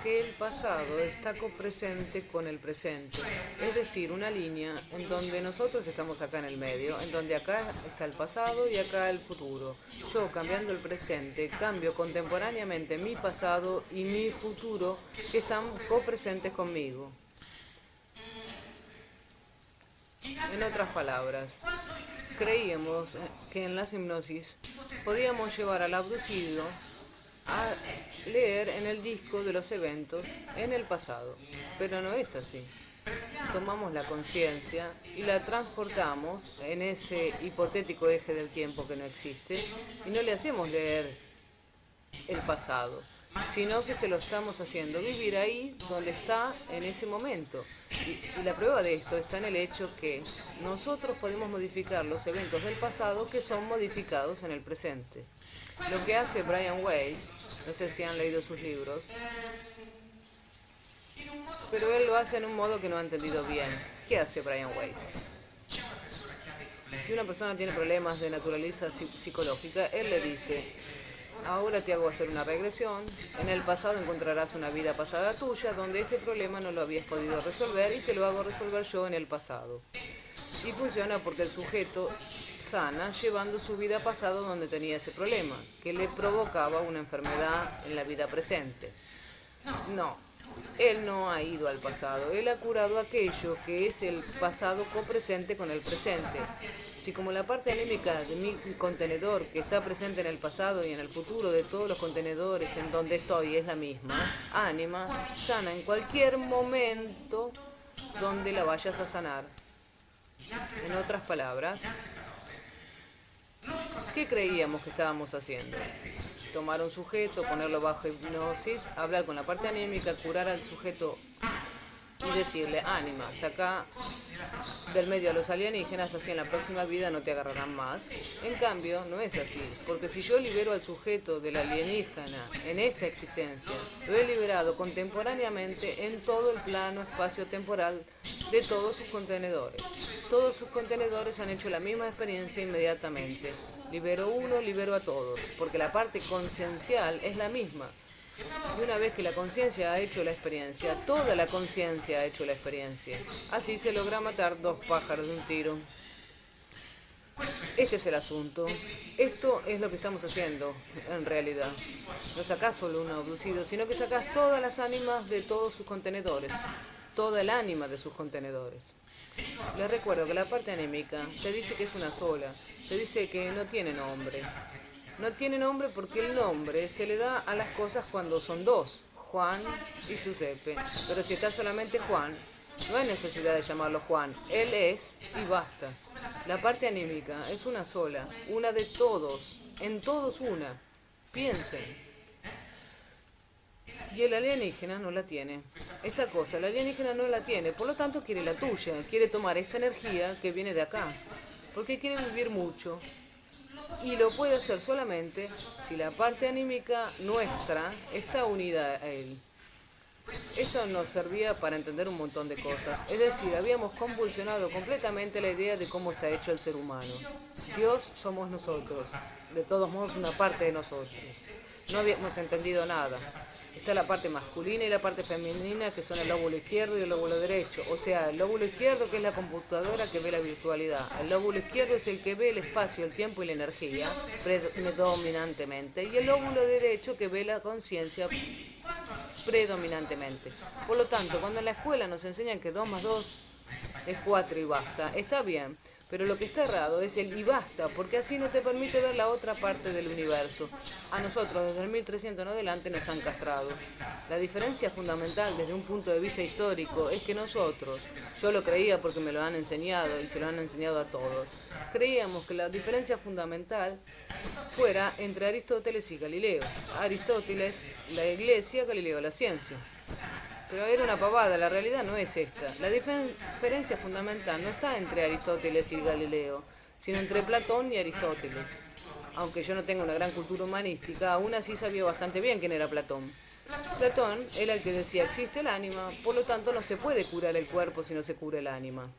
que el pasado está copresente con el presente, es decir, una línea en donde nosotros estamos acá en el medio, en donde acá está el pasado y acá el futuro. Yo, cambiando el presente, cambio contemporáneamente mi pasado y mi futuro que están copresentes conmigo. En otras palabras, creíamos que en las hipnosis podíamos llevar al abducido a leer en el disco de los eventos en el pasado, pero no es así. Tomamos la conciencia y la transportamos en ese hipotético eje del tiempo que no existe y no le hacemos leer el pasado, sino que se lo estamos haciendo vivir ahí donde está en ese momento. Y la prueba de esto está en el hecho que nosotros podemos modificar los eventos del pasado que son modificados en el presente. Lo que hace Brian Weiss, no sé si han leído sus libros, pero él lo hace en un modo que no ha entendido bien. ¿Qué hace Brian Weiss? Si una persona tiene problemas de naturaleza psicológica, él le dice: ahora te hago hacer una regresión, en el pasado encontrarás una vida pasada tuya donde este problema no lo habías podido resolver y te lo hago resolver yo en el pasado. Y funciona porque el sujeto sana llevando su vida pasada donde tenía ese problema, que le provocaba una enfermedad en la vida presente. No, él no ha ido al pasado, él ha curado aquello que es el pasado copresente con el presente. Si como la parte anímica de mi contenedor que está presente en el pasado y en el futuro de todos los contenedores en donde estoy es la misma, ánima, sana en cualquier momento donde la vayas a sanar. En otras palabras, ¿qué creíamos que estábamos haciendo? Tomar un sujeto, ponerlo bajo hipnosis, hablar con la parte anímica, curar al sujeto y decirle: ánima, saca del medio a los alienígenas, así en la próxima vida no te agarrarán más. En cambio, no es así, porque si yo libero al sujeto del alienígena en esta existencia, lo he liberado contemporáneamente en todo el plano espacio-temporal de todos sus contenedores. Todos sus contenedores han hecho la misma experiencia inmediatamente. Libero uno, libero a todos, porque la parte conciencial es la misma. Y una vez que la conciencia ha hecho la experiencia, toda la conciencia ha hecho la experiencia. Así se logra matar dos pájaros de un tiro. Este es el asunto. Esto es lo que estamos haciendo, en realidad. No sacás solo un abducido, sino que sacás todas las ánimas de todos sus contenedores. Toda el ánima de sus contenedores. Les recuerdo que la parte anímica te dice que es una sola. Te dice que no tiene nombre. No tiene nombre porque el nombre se le da a las cosas cuando son dos, Juan y Giuseppe. Pero si está solamente Juan, no hay necesidad de llamarlo Juan. Él es y basta. La parte anímica es una sola, una de todos, en todos una. Piensen. Y el alienígena no la tiene. Esta cosa, el alienígena no la tiene, por lo tanto quiere la tuya. Quiere tomar esta energía que viene de acá. Porque quiere vivir mucho. Y lo puede hacer solamente si la parte anímica nuestra está unida a él. Esto nos servía para entender un montón de cosas. Es decir, habíamos convulsionado completamente la idea de cómo está hecho el ser humano. Dios somos nosotros, de todos modos una parte de nosotros. No habíamos entendido nada. Está la parte masculina y la parte femenina, que son el lóbulo izquierdo y el lóbulo derecho. O sea, el lóbulo izquierdo, que es la computadora que ve la virtualidad. El lóbulo izquierdo es el que ve el espacio, el tiempo y la energía, predominantemente. Y el lóbulo derecho, que ve la conciencia predominantemente. Por lo tanto, cuando en la escuela nos enseñan que 2 más 2 es 4 y basta, está bien. Pero lo que está errado es el y basta, porque así no te permite ver la otra parte del universo. A nosotros, desde el 1300 en adelante, nos han castrado. La diferencia fundamental desde un punto de vista histórico es que nosotros, yo lo creía porque me lo han enseñado y se lo han enseñado a todos, creíamos que la diferencia fundamental fuera entre Aristóteles y Galileo. Aristóteles, la iglesia; Galileo, la ciencia. Pero era una pavada, la realidad no es esta. La diferencia fundamental no está entre Aristóteles y Galileo, sino entre Platón y Aristóteles. Aunque yo no tenga una gran cultura humanística, aún así sabía bastante bien quién era Platón. Platón era el que decía: existe el ánima, por lo tanto no se puede curar el cuerpo si no se cura el ánima.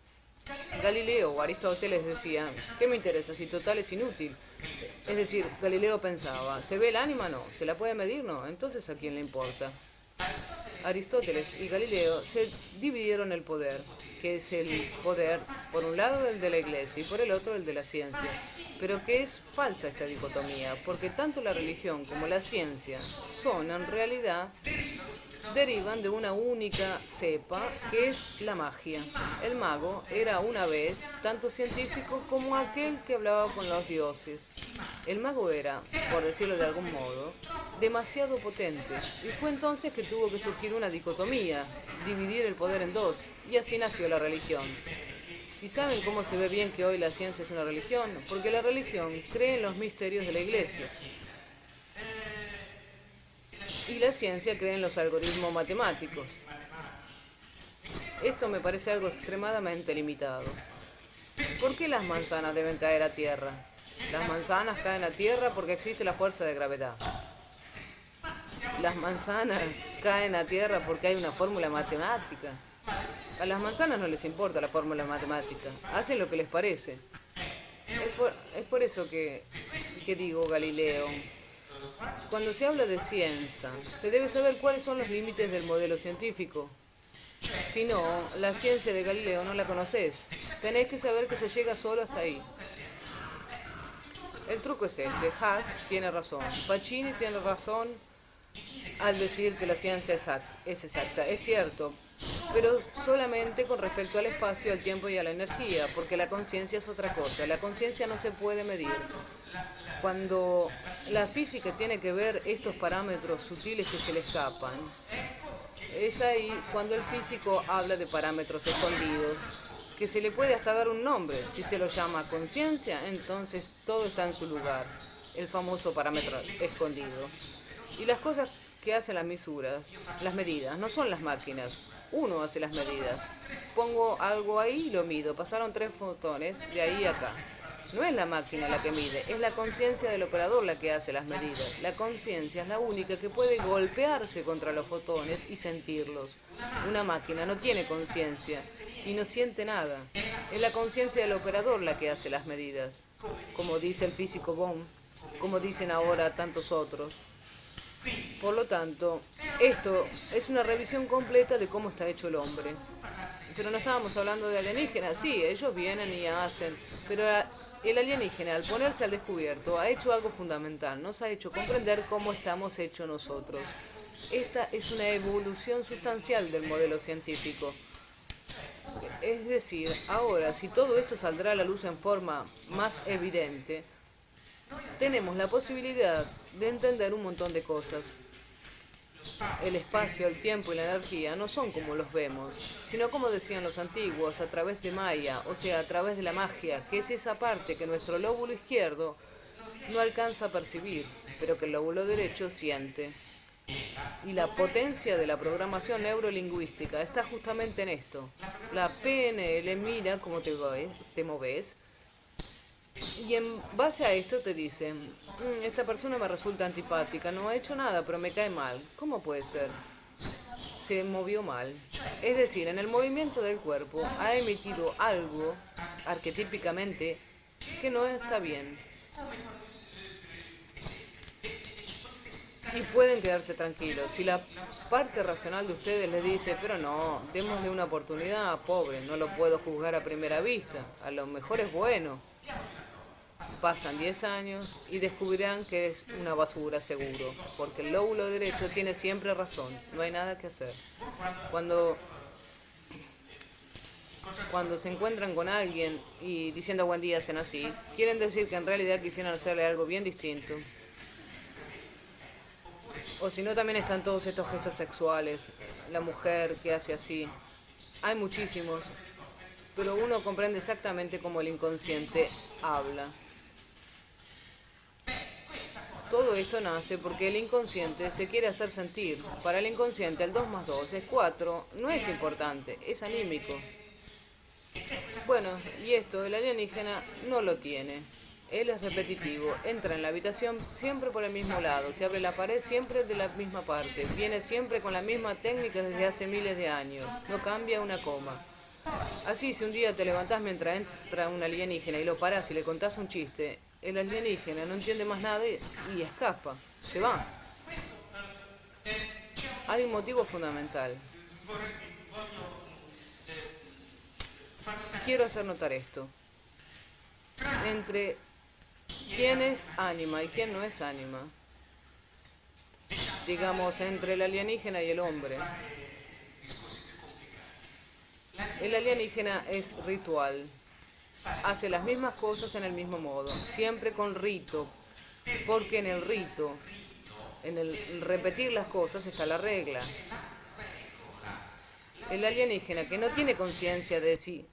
Galileo o Aristóteles decía: ¿qué me interesa si total es inútil? Es decir, Galileo pensaba: ¿se ve el ánima? No. ¿Se la puede medir? No. Entonces, ¿a quién le importa? Aristóteles y Galileo se dividieron el poder, que es el poder, por un lado, el de la Iglesia y por el otro, el de la ciencia. Pero que es falsa esta dicotomía, porque tanto la religión como la ciencia son, en realidad, derivan de una única cepa, que es la magia. El mago era una vez tanto científico como aquel que hablaba con los dioses. El mago era, por decirlo de algún modo, demasiado potente, y fue entonces que tuvo que surgir una dicotomía, dividir el poder en dos, y así nació la religión. ¿Y saben cómo se ve bien que hoy la ciencia es una religión? Porque la religión cree en los misterios de la Iglesia. Y la ciencia cree en los algoritmos matemáticos. Esto me parece algo extremadamente limitado. ¿Por qué las manzanas deben caer a tierra? Las manzanas caen a tierra porque existe la fuerza de gravedad. Las manzanas caen a tierra porque hay una fórmula matemática. A las manzanas no les importa la fórmula matemática, hacen lo que les parece. Es por eso que digo Galileo. Cuando se habla de ciencia, se debe saber cuáles son los límites del modelo científico. Si no, la ciencia de Galileo no la conocés. Tenés que saber que se llega solo hasta ahí. El truco es este. Hart tiene razón. Pacini tiene razón al decir que la ciencia es exacta. Es cierto, pero solamente con respecto al espacio, al tiempo y a la energía, porque la conciencia es otra cosa. La conciencia no se puede medir. Cuando la física tiene que ver estos parámetros sutiles que se le escapan, es ahí cuando el físico habla de parámetros escondidos, que se le puede hasta dar un nombre. Si se lo llama conciencia, entonces todo está en su lugar, el famoso parámetro escondido. Y las cosas que hacen las medidas, no son las máquinas, uno hace las medidas. Pongo algo ahí y lo mido, pasaron 3 fotones de ahí a acá. No es la máquina la que mide, es la conciencia del operador la que hace las medidas. La conciencia es la única que puede golpearse contra los fotones y sentirlos. Una máquina no tiene conciencia y no siente nada. Es la conciencia del operador la que hace las medidas. Como dice el físico Bohm, como dicen ahora tantos otros. Por lo tanto, esto es una revisión completa de cómo está hecho el hombre. Pero no estábamos hablando de alienígenas. Sí, ellos vienen y hacen, pero el alienígena, al ponerse al descubierto, ha hecho algo fundamental. Nos ha hecho comprender cómo estamos hechos nosotros. Esta es una evolución sustancial del modelo científico. Es decir, ahora, si todo esto saldrá a la luz en forma más evidente, tenemos la posibilidad de entender un montón de cosas. El espacio, el tiempo y la energía no son como los vemos, sino como decían los antiguos, a través de Maya, o sea, a través de la magia, que es esa parte que nuestro lóbulo izquierdo no alcanza a percibir, pero que el lóbulo derecho siente. Y la potencia de la programación neurolingüística está justamente en esto. La PNL mira cómo te moves, y en base a esto te dicen, esta persona me resulta antipática, no ha hecho nada, pero me cae mal. ¿Cómo puede ser? Se movió mal. Es decir, en el movimiento del cuerpo ha emitido algo, arquetípicamente, que no está bien. Y pueden quedarse tranquilos. Si la parte racional de ustedes les dice, pero no, démosle una oportunidad, pobre, no lo puedo juzgar a primera vista, a lo mejor es bueno. Pasan 10 años y descubrirán que es una basura seguro, porque el lóbulo derecho tiene siempre razón, no hay nada que hacer. Cuando se encuentran con alguien y diciendo buen día hacen así, quieren decir que en realidad quisieran hacerle algo bien distinto. O si no, también están todos estos gestos sexuales, la mujer que hace así. Hay muchísimos, pero uno comprende exactamente cómo el inconsciente habla. Todo esto nace porque el inconsciente se quiere hacer sentir. Para el inconsciente el 2 más 2 es 4, no es importante, es anímico. Bueno, y esto el alienígena no lo tiene. Él es repetitivo, entra en la habitación siempre por el mismo lado, se abre la pared siempre de la misma parte, viene siempre con la misma técnica desde hace miles de años, no cambia una coma. Así, si un día te levantás mientras entra un alienígena y lo parás y le contás un chiste, el alienígena no entiende más nada y escapa, se va. Hay un motivo fundamental. Quiero hacer notar esto. Entre quién es ánima y quién no es ánima, digamos, entre el alienígena y el hombre. El alienígena es ritual, hace las mismas cosas en el mismo modo, siempre con rito, porque en el rito, en el repetir las cosas está la regla. El alienígena, que no tiene conciencia de sí